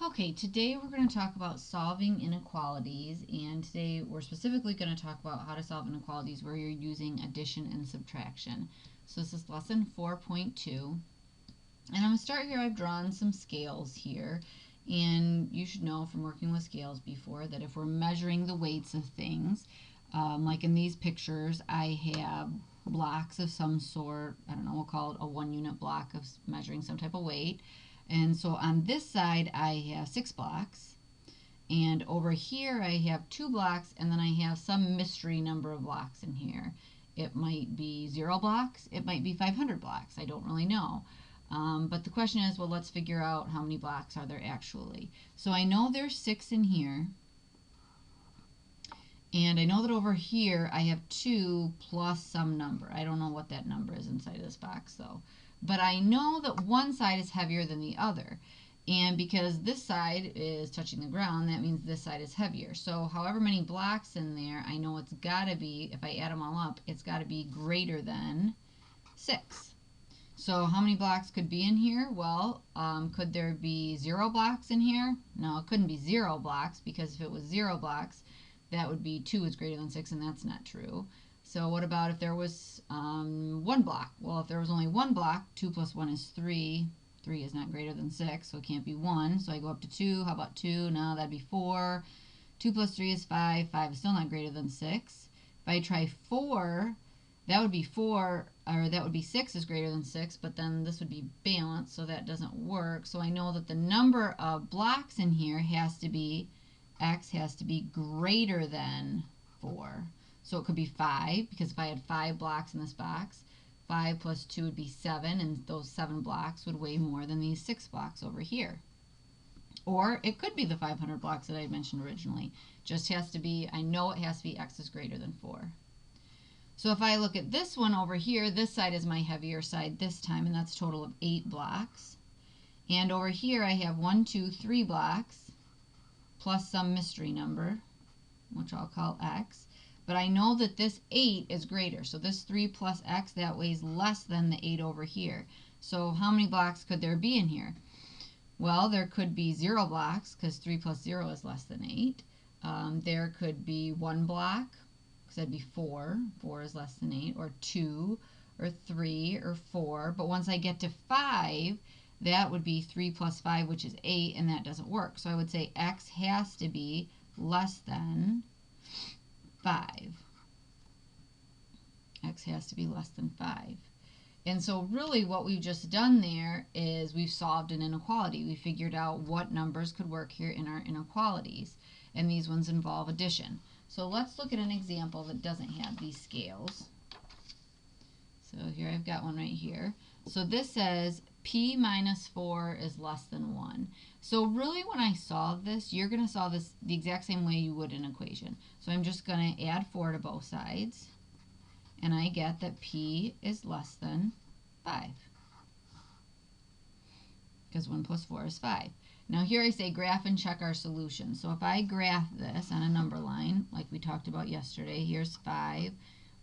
Okay, today we're going to talk about solving inequalities, and today we're specifically going to talk about how to solve inequalities where you're using addition and subtraction. So this is lesson 4.2, and I'm going to start here. I've drawn some scales here, and you should know from working with scales before that if we're measuring the weights of things, like in these pictures, I have blocks of some sort. I don't know, we'll call it a 1-unit block of measuring some type of weight. And so on this side I have 6 blocks, and over here I have 2 blocks, and then I have some mystery number of blocks in here. It might be 0 blocks, it might be 500 blocks, I don't really know. But the question is, well, let's figure out how many blocks are there actually. So I know there's 6 in here, and I know that over here I have 2 plus some number. I don't know what that number is inside of this box though. But I know that one side is heavier than the other. And because this side is touching the ground, that means this side is heavier. So however many blocks in there, I know it's got to be, if I add them all up, it's got to be greater than 6. So how many blocks could be in here? Well, could there be 0 blocks in here? No, it couldn't be 0 blocks, because if it was 0 blocks, that would be 2 is greater than 6, and that's not true. So what about if there was 1 block? Well, if there was only 1 block, 2 plus 1 is 3. 3 is not greater than 6, so it can't be 1. So I go up to 2. How about 2? No, that'd be 4. 2 plus 3 is 5. 5 is still not greater than 6. If I try 4, that would be 4, or that would be 6 is greater than 6, but then this would be balanced, so that doesn't work. So I know that the number of blocks in here has to be, x has to be greater than 4. So it could be 5, because if I had 5 blocks in this box, 5 plus 2 would be 7, and those 7 blocks would weigh more than these 6 blocks over here. Or it could be the 500 blocks that I mentioned originally. Just has to be, I know it has to be x is greater than 4. So if I look at this one over here, this side is my heavier side this time, and that's a total of 8 blocks. And over here I have 1, 2, 3 blocks, plus some mystery number, which I'll call x. But I know that this 8 is greater. So this 3 plus x, that weighs less than the 8 over here. So how many blocks could there be in here? Well, there could be 0 blocks, because 3 plus 0 is less than 8. There could be 1 block, because that'd be 4. 4 is less than 8. Or 2, or 3, or 4. But once I get to 5, that would be 3 plus 5, which is 8, and that doesn't work. So I would say x has to be less than 5. X has to be less than 5. And so really what we've just done there is we've solved an inequality. We figured out what numbers could work here in our inequalities. And these ones involve addition. So let's look at an example that doesn't have these scales. So here I've got one right here. So this says p minus 4 is less than 1. So really when I solve this, you're going to solve this the exact same way you would an equation. So I'm just going to add 4 to both sides, and I get that p is less than 5, because 1 plus 4 is 5. Now here I say graph and check our solution. So if I graph this on a number line, like we talked about yesterday, here's 5,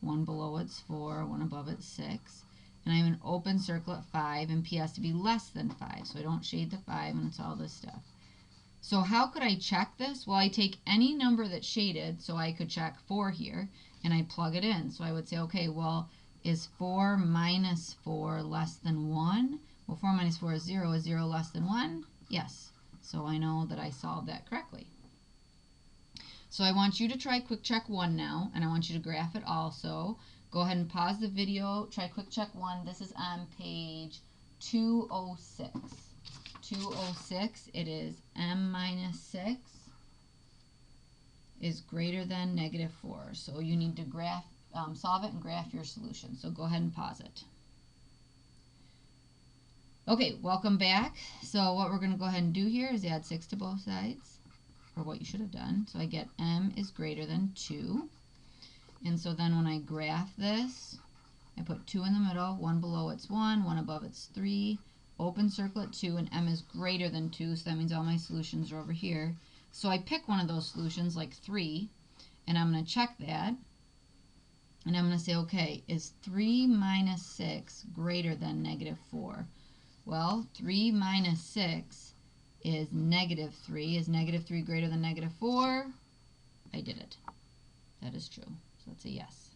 1 below it's 4, 1 above it's 6. And I have an open circle at 5, and p has to be less than 5. So I don't shade the 5, and it's all this stuff. So how could I check this? Well, I take any number that's shaded, so I could check 4 here, and I plug it in. So I would say, okay, well, is 4 minus 4 less than 1? Well, 4 minus 4 is 0. Is 0 less than 1? Yes. So I know that I solved that correctly. So I want you to try quick check 1 now, and I want you to graph it also. Go ahead and pause the video, try quick check 1. This is on page 206. 206, it is m minus 6 is greater than negative 4. So you need to graph, solve it and graph your solution. So go ahead and pause it. Okay, welcome back. So what we're going to go ahead and do here is add 6 to both sides, or what you should have done. So I get m is greater than 2. And so then when I graph this, I put 2 in the middle, 1 below it's 1, 1 above it's 3, open circle at 2, and m is greater than 2, so that means all my solutions are over here. So I pick one of those solutions, like 3, and I'm going to check that, and I'm going to say, okay, is 3 minus 6 greater than negative 4? Well, 3 minus 6 is -3. Is -3 greater than -4? I did it. That is true. So that's a yes.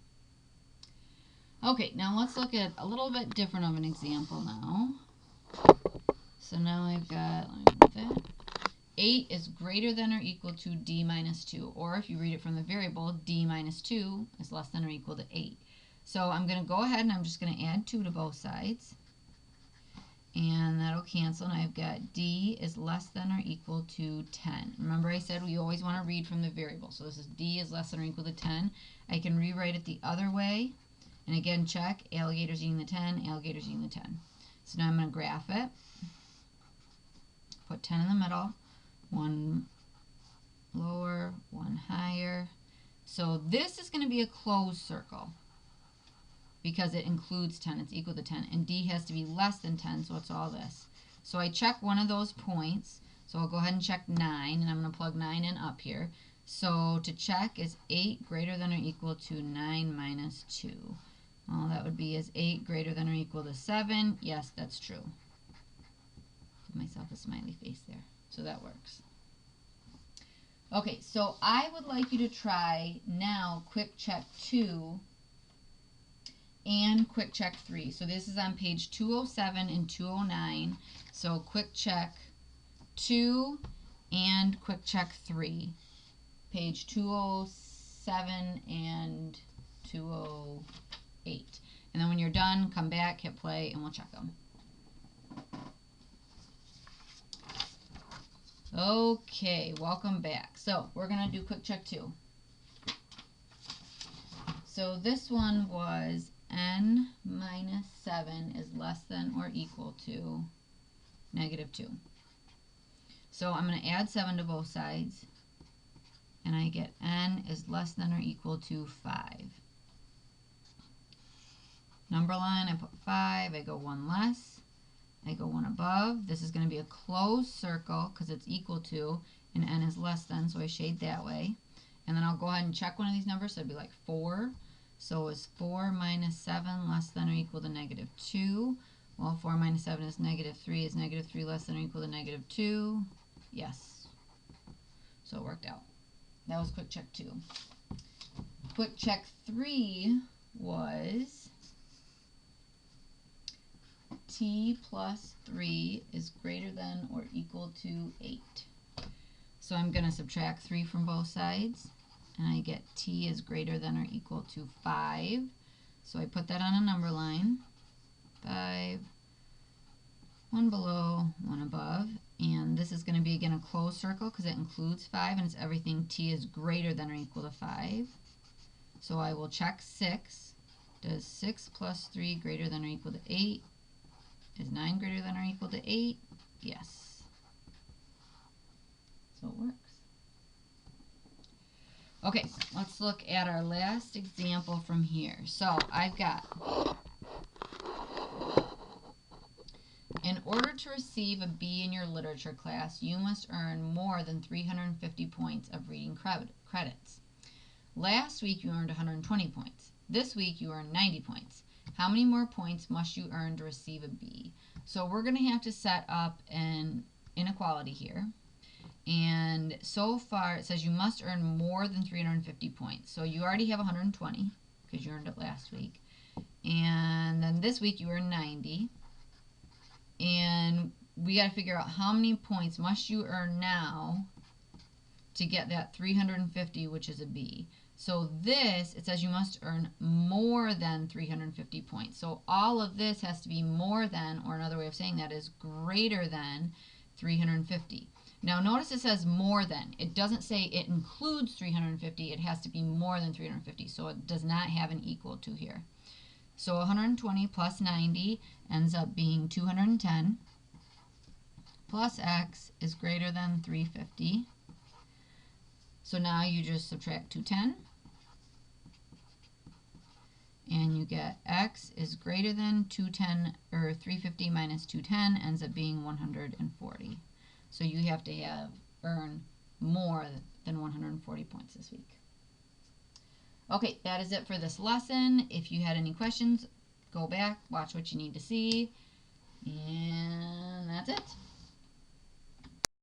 Okay, now let's look at a little bit different of an example now. So now I've got, let me move that. 8 is greater than or equal to d minus 2. Or if you read it from the variable, d minus 2 is less than or equal to 8. So I'm going to go ahead and I'm just going to add 2 to both sides. And that'll cancel, and I've got d is less than or equal to 10. Remember I said we always want to read from the variable. So this is d is less than or equal to 10. I can rewrite it the other way. And again, check, alligators eating the 10, alligators eating the 10. So now I'm going to graph it. Put 10 in the middle. One lower, one higher. So this is going to be a closed circle because it includes 10. It's equal to 10. And d has to be less than 10, so it's all this. So I check one of those points. So I'll go ahead and check 9, and I'm going to plug 9 in up here. So to check, is 8 greater than or equal to 9 minus 2? Well, that would be, is 8 greater than or equal to 7? Yes, that's true. Give myself a smiley face there. So that works. Okay, so I would like you to try now quick check 2 and quick check 3. So this is on page 207 and 209. So quick check 2 and quick check 3. Page 207 and 208. And then when you're done, come back, hit play, and we'll check them. Okay, welcome back. So we're going to do quick check 2. So this one was n minus 7 is less than or equal to -2. So I'm going to add 7 to both sides, and I get n is less than or equal to 5. Number line, I put 5, I go 1 less. I go 1 above. This is going to be a closed circle because it's equal to, and n is less than, so I shade that way. And then I'll go ahead and check one of these numbers, so it'd be like 4. So is 4 minus 7 less than or equal to -2? Well, 4 minus 7 is -3. Is -3 less than or equal to -2? Yes. So it worked out. That was quick check 2. Quick check 3 was t plus 3 is greater than or equal to 8. So I'm going to subtract 3 from both sides, and I get t is greater than or equal to 5. So I put that on a number line. 5, 1 below, 1 above. And this is going to be, again, a closed circle because it includes 5, and it's everything t is greater than or equal to 5. So I will check 6. Does 6 plus 3 greater than or equal to 8? Is 9 greater than or equal to 8? Yes. So it works. Okay, let's look at our last example from here. So I've got, in order to receive a B in your literature class, you must earn more than 350 points of reading credits. Last week you earned 120 points. This week you earned 90 points. How many more points must you earn to receive a B? So we're going to have to set up an inequality here. And so far it says you must earn more than 350 points. So you already have 120 because you earned it last week. And then this week you earned 90. And we got to figure out how many points must you earn now to get that 350, which is a B. So this, it says you must earn more than 350 points. So all of this has to be more than, or another way of saying that is greater than 350. Now notice it says more than. It doesn't say it includes 350. It has to be more than 350. So it does not have an equal to here. So 120 plus 90 ends up being 210 plus x is greater than 350. So now you just subtract 210 and you get x is greater than 210, or 350 minus 210 ends up being 140. So you have to earn more than 140 points this week. Okay, that is it for this lesson. If you had any questions, go back, watch what you need to see, and that's it.